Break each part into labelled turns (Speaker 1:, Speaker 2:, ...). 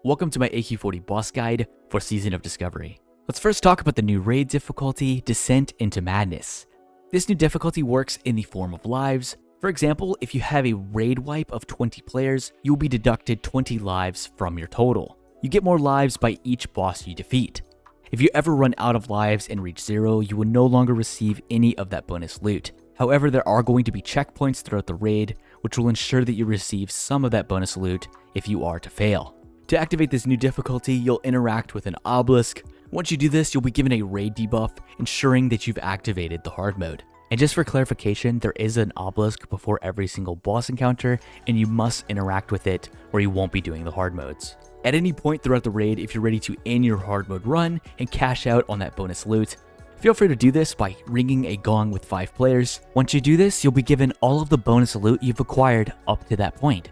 Speaker 1: welcome to my AQ40 boss guide for Season of Discovery. Let's first talk about the new raid difficulty, Descent into Madness. This new difficulty works in the form of lives. For example, if you have a raid wipe of 20 players, you will be deducted 20 lives from your total. You get more lives by each boss you defeat. If you ever run out of lives and reach 0, you will no longer receive any of that bonus loot. However, there are going to be checkpoints throughout the raid, which will ensure that you receive some of that bonus loot if you are to fail. To activate this new difficulty, you'll interact with an obelisk. Once you do this, you'll be given a raid debuff, ensuring that you've activated the hard mode. And just for clarification, there is an obelisk before every single boss encounter, and you must interact with it or you won't be doing the hard modes. At any point throughout the raid, if you're ready to end your hard mode run and cash out on that bonus loot, feel free to do this by ringing a gong with 5 players. Once you do this, you'll be given all of the bonus loot you've acquired up to that point.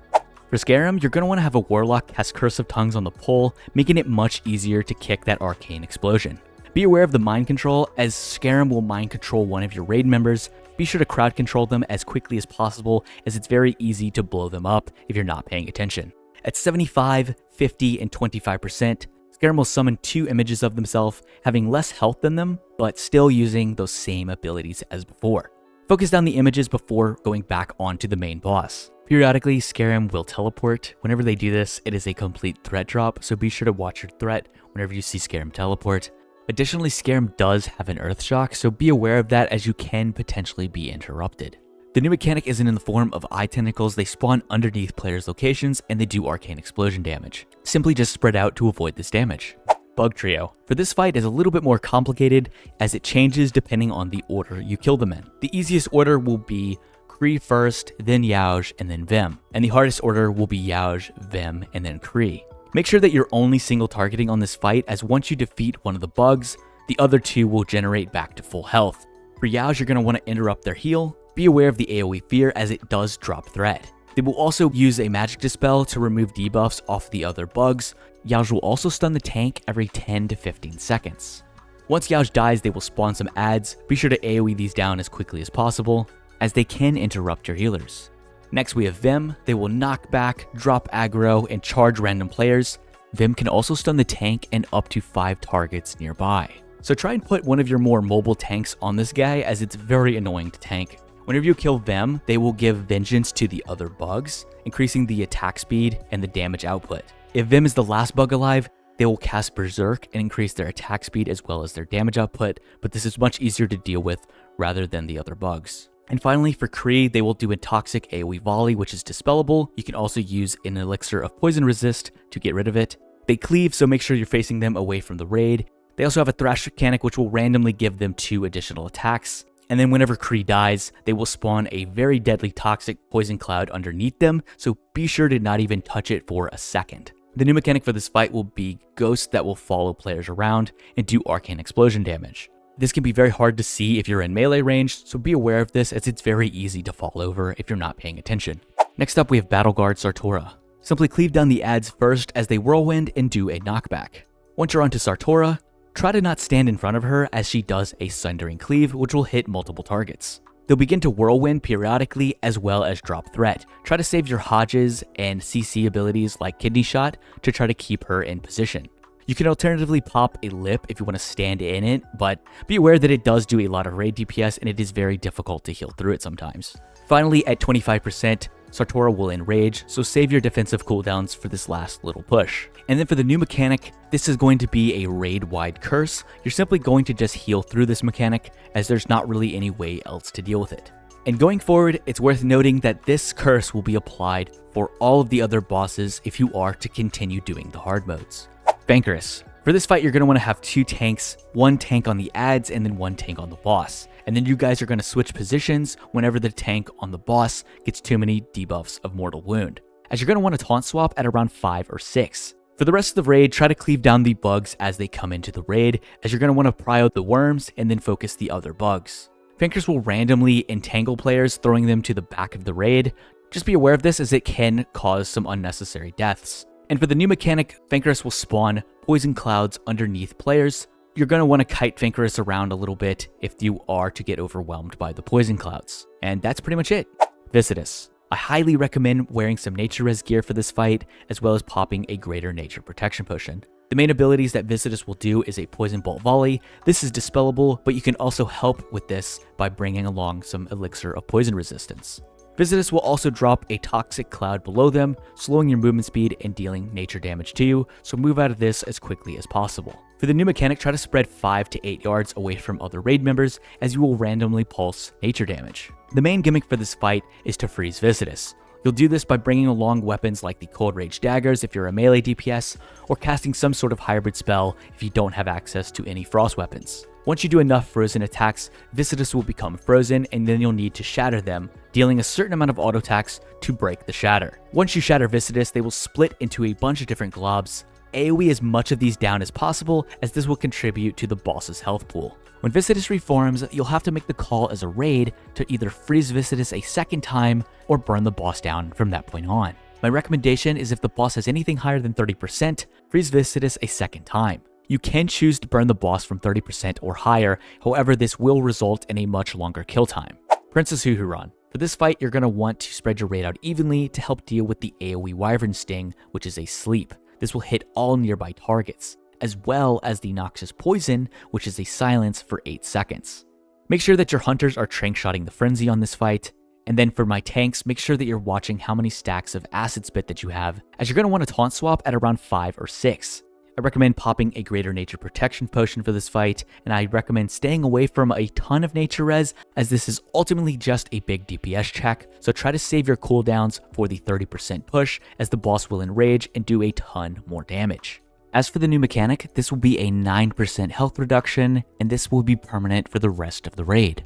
Speaker 1: For Skeram, you're going to want to have a warlock cast Curse of Tongues on the pole, making it much easier to kick that arcane explosion. Be aware of the mind control, as Skeram will mind control one of your raid members. Be sure to crowd control them as quickly as possible, as it's very easy to blow them up if you're not paying attention. At 75, 50, and 25%, Skeram will summon 2 images of themselves, having less health than them, but still using those same abilities as before. Focus down the images before going back onto the main boss. Periodically, Skeram will teleport. Whenever they do this, it is a complete threat drop, so be sure to watch your threat whenever you see Skeram teleport. Additionally, Skeram does have an earth shock, so be aware of that as you can potentially be interrupted. The new mechanic isn't in the form of eye tentacles. They spawn underneath players' locations and they do arcane explosion damage. Simply just spread out to avoid this damage. Bug Trio. For this fight is a little bit more complicated as it changes depending on the order you kill them in. The easiest order will be Kree first, then Yauj, and then Vim. And the hardest order will be Yauj, Vim, and then Kree. Make sure that you're only single targeting on this fight, as once you defeat one of the bugs, the other 2 will generate back to full health. For Yauj, you're going to want to interrupt their heal. Be aware of the AoE fear as it does drop threat. They will also use a magic dispel to remove debuffs off the other bugs. Yauj will also stun the tank every 10 to 15 seconds. Once Yauj dies, they will spawn some adds. Be sure to AoE these down as quickly as possible, as they can interrupt your healers. Next we have Vim. They will knock back, drop aggro, and charge random players. Vim can also stun the tank and up to 5 targets nearby. So try and put one of your more mobile tanks on this guy, as it's very annoying to tank. Whenever you kill Vim, they will give vengeance to the other bugs, increasing the attack speed and the damage output. If Vim is the last bug alive, they will cast Berserk and increase their attack speed as well as their damage output, but this is much easier to deal with rather than the other bugs. And finally, for Kree, they will do a toxic AoE volley, which is dispellable. You can also use an elixir of poison resist to get rid of it. They cleave, so make sure you're facing them away from the raid. They also have a thrash mechanic, which will randomly give them 2 additional attacks. And then whenever Kree dies, they will spawn a very deadly toxic poison cloud underneath them, so be sure to not even touch it for a second. The new mechanic for this fight will be ghosts that will follow players around and do arcane explosion damage. This can be very hard to see if you're in melee range, so be aware of this as it's very easy to fall over if you're not paying attention. Next up we have Battleguard Sartura. Simply cleave down the adds first as they whirlwind and do a knockback. Once you're onto Sartura, try to not stand in front of her as she does a sundering cleave, which will hit multiple targets. They'll begin to whirlwind periodically as well as drop threat. Try to save your Hodges and CC abilities like Kidney Shot to try to keep her in position. You can alternatively pop a lip if you want to stand in it, but be aware that it does do a lot of raid DPS and it is very difficult to heal through it sometimes. Finally, at 25%, Sartura will enrage, so save your defensive cooldowns for this last little push. And then for the new mechanic, this is going to be a raid-wide curse. You're simply going to just heal through this mechanic, as there's not really any way else to deal with it. And going forward, it's worth noting that this curse will be applied for all of the other bosses if you are to continue doing the hard modes. Fankriss. For this fight, you're going to want to have 2 tanks, 1 tank on the adds and then 1 tank on the boss. And then you guys are going to switch positions whenever the tank on the boss gets too many debuffs of Mortal Wound, as you're going to want to taunt swap at around 5 or 6. For the rest of the raid, try to cleave down the bugs as they come into the raid, as you're going to want to pry out the worms and then focus the other bugs. Fankriss will randomly entangle players, throwing them to the back of the raid. Just be aware of this as it can cause some unnecessary deaths. And for the new mechanic, Fankriss will spawn poison clouds underneath players. You're going to want to kite Fankriss around a little bit if you are to get overwhelmed by the poison clouds. And that's pretty much it. Viscidus. I highly recommend wearing some nature res gear for this fight, as well as popping a greater nature protection potion. The main abilities that Viscidus will do is a poison bolt volley. This is dispellable, but you can also help with this by bringing along some elixir of poison resistance. Viscidus will also drop a toxic cloud below them, slowing your movement speed and dealing nature damage to you, so move out of this as quickly as possible. For the new mechanic, try to spread 5 to 8 yards away from other raid members, as you will randomly pulse nature damage. The main gimmick for this fight is to freeze Viscidus. You'll do this by bringing along weapons like the Cold Rage daggers if you're a melee DPS, or casting some sort of hybrid spell if you don't have access to any frost weapons. Once you do enough frozen attacks, Viscidus will become frozen, and then you'll need to shatter them, dealing a certain amount of auto attacks to break the shatter. Once you shatter Viscidus, they will split into a bunch of different globs. AoE as much of these down as possible, as this will contribute to the boss's health pool. When Viscidus reforms, you'll have to make the call as a raid to either freeze Viscidus a second time or burn the boss down from that point on. My recommendation is if the boss has anything higher than 30%, freeze Viscidus a second time. You can choose to burn the boss from 30% or higher, however this will result in a much longer kill time. Princess Huhuran. For this fight, you're going to want to spread your raid out evenly to help deal with the AoE Wyvern Sting, which is a sleep. This will hit all nearby targets, as well as the Noxious Poison, which is a silence for 8 seconds. Make sure that your hunters are trank-shotting the Frenzy on this fight, and then for my tanks, make sure that you're watching how many stacks of Acid Spit that you have, as you're going to want to taunt swap at around 5 or 6. I recommend popping a greater nature protection potion for this fight, and I recommend staying away from a ton of nature res, as this is ultimately just a big DPS check, so try to save your cooldowns for the 30% push, as the boss will enrage and do a ton more damage. As for the new mechanic, this will be a 9% health reduction, and this will be permanent for the rest of the raid.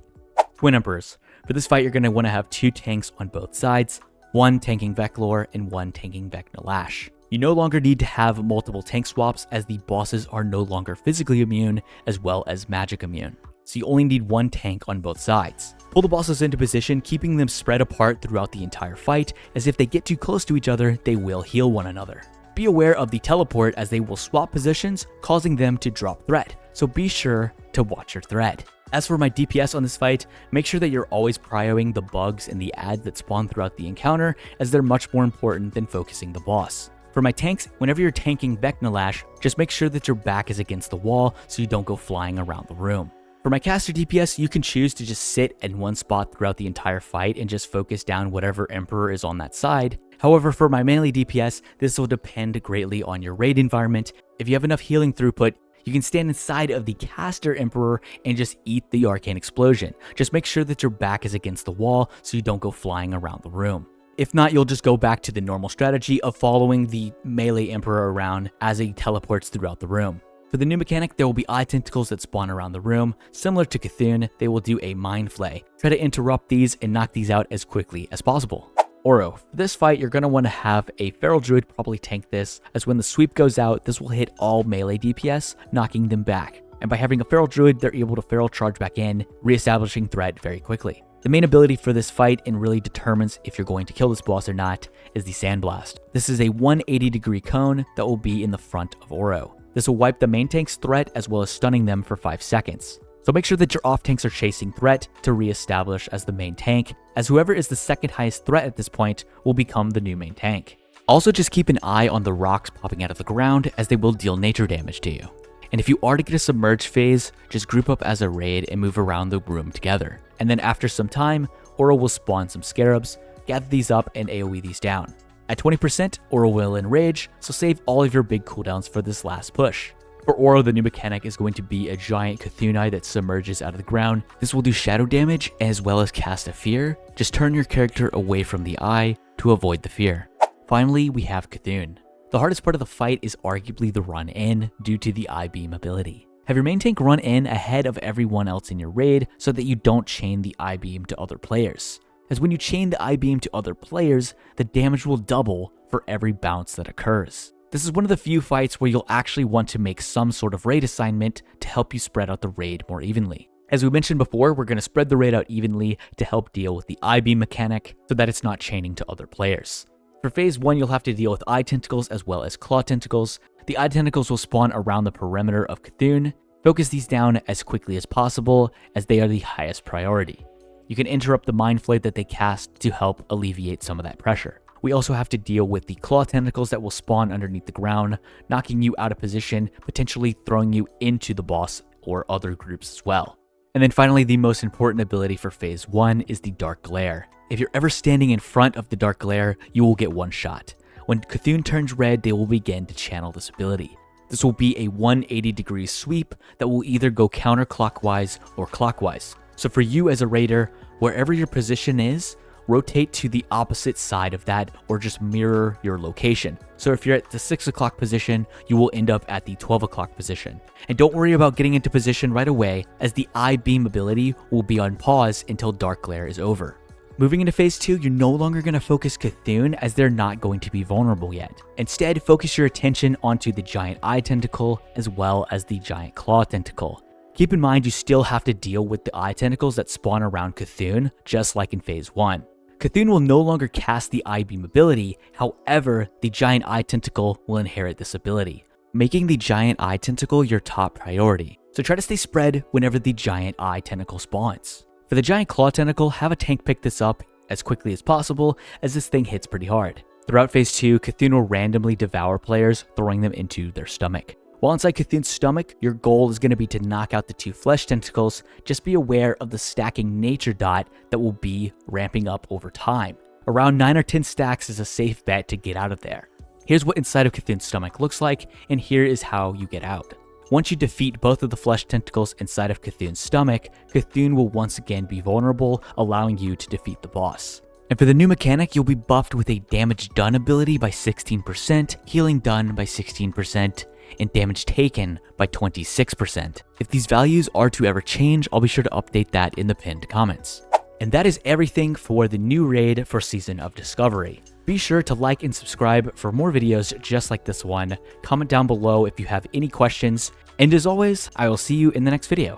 Speaker 1: Twin Emperors. For this fight, you're going to want to have 2 tanks on both sides, one tanking Veclor and one tanking Vecnalash. You no longer need to have multiple tank swaps, as the bosses are no longer physically immune as well as magic immune. So you only need one tank on both sides. Pull the bosses into position, keeping them spread apart throughout the entire fight, as if they get too close to each other, they will heal one another. Be aware of the teleport, as they will swap positions, causing them to drop threat, so be sure to watch your threat. As for my DPS on this fight, make sure that you're always prioing the bugs and the ads that spawn throughout the encounter, as they're much more important than focusing the boss. For my tanks, whenever you're tanking Vecnalash, just make sure that your back is against the wall so you don't go flying around the room. For my caster DPS, you can choose to just sit in one spot throughout the entire fight and just focus down whatever Emperor is on that side. However, for my melee DPS, this will depend greatly on your raid environment. If you have enough healing throughput, you can stand inside of the caster Emperor and just eat the Arcane Explosion. Just make sure that your back is against the wall so you don't go flying around the room. If not, you'll just go back to the normal strategy of following the melee Emperor around as he teleports throughout the room. For the new mechanic, there will be eye tentacles that spawn around the room. Similar to Cthulhu, they will do a Mind Flay. Try to interrupt these and knock these out as quickly as possible. Ouro. For this fight, you're going to want to have a Feral Druid probably tank this, as when the sweep goes out, this will hit all melee DPS, knocking them back. And by having a Feral Druid, they're able to Feral Charge back in, reestablishing threat very quickly. The main ability for this fight, and really determines if you're going to kill this boss or not, is the Sandblast. This is a 180-degree cone that will be in the front of Ouro. This will wipe the main tank's threat as well as stunning them for 5 seconds. So make sure that your off tanks are chasing threat to re-establish as the main tank, as whoever is the second highest threat at this point will become the new main tank. Also just keep an eye on the rocks popping out of the ground, as they will deal nature damage to you. And if you are to get a submerge phase, just group up as a raid and move around the room together. And then after some time, Ouro will spawn some scarabs, gather these up and AoE these down. At 20%, Ouro will enrage, so save all of your big cooldowns for this last push. For Ouro, the new mechanic is going to be a giant Cthulhu that submerges out of the ground. This will do shadow damage as well as cast a fear. Just turn your character away from the eye to avoid the fear. Finally, we have Cthulhu. The hardest part of the fight is arguably the run in due to the I-beam ability. Have your main tank run in ahead of everyone else in your raid so that you don't chain the I-beam to other players. As when you chain the I-beam to other players, the damage will double for every bounce that occurs. This is one of the few fights where you'll actually want to make some sort of raid assignment to help you spread out the raid more evenly. As we mentioned before, we're going to spread the raid out evenly to help deal with the I-beam mechanic so that it's not chaining to other players. For phase 1, you'll have to deal with eye tentacles as well as claw tentacles. The eye tentacles will spawn around the perimeter of Cthulhu. Focus these down as quickly as possible, as they are the highest priority. You can interrupt the Mind Flare that they cast to help alleviate some of that pressure. We also have to deal with the claw tentacles that will spawn underneath the ground, knocking you out of position, potentially throwing you into the boss or other groups as well. And then finally, the most important ability for Phase 1 is the Dark Glare. If you're ever standing in front of the Dark Glare, you will get one shot. When Cthulhu turns red, they will begin to channel this ability. This will be a 180-degree sweep that will either go counterclockwise or clockwise. So for you as a raider, wherever your position is, rotate to the opposite side of that or just mirror your location. So if you're at the 6 o'clock position, you will end up at the 12 o'clock position. And don't worry about getting into position right away, as the eye beam ability will be on pause until Dark Glare is over. Moving into Phase 2, you're no longer going to focus Cthulhu as they're not going to be vulnerable yet. Instead, focus your attention onto the giant eye tentacle as well as the giant claw tentacle. Keep in mind you still have to deal with the eye tentacles that spawn around Cthulhu, just like in Phase 1. Cthulhu will no longer cast the eye beam ability, however, the giant eye tentacle will inherit this ability, making the giant eye tentacle your top priority. So try to stay spread whenever the giant eye tentacle spawns. For the giant claw tentacle, have a tank pick this up as quickly as possible, as this thing hits pretty hard. Throughout Phase 2, Cthulhu will randomly devour players, throwing them into their stomach. While inside Cthulhu's stomach, your goal is going to be to knock out the 2 flesh tentacles. Just be aware of the stacking nature dot that will be ramping up over time. Around 9 or 10 stacks is a safe bet to get out of there. Here's what inside of Cthulhu's stomach looks like, and here is how you get out. Once you defeat both of the flesh tentacles inside of Cthulhu's stomach, Cthulhu will once again be vulnerable, allowing you to defeat the boss. And for the new mechanic, you'll be buffed with a damage done ability by 16%, healing done by 16%, and damage taken by 26%. If these values are to ever change, I'll be sure to update that in the pinned comments. And that is everything for the new raid for Season of Discovery. Be sure to like and subscribe for more videos just like this one. Comment down below if you have any questions. And as always, I will see you in the next video.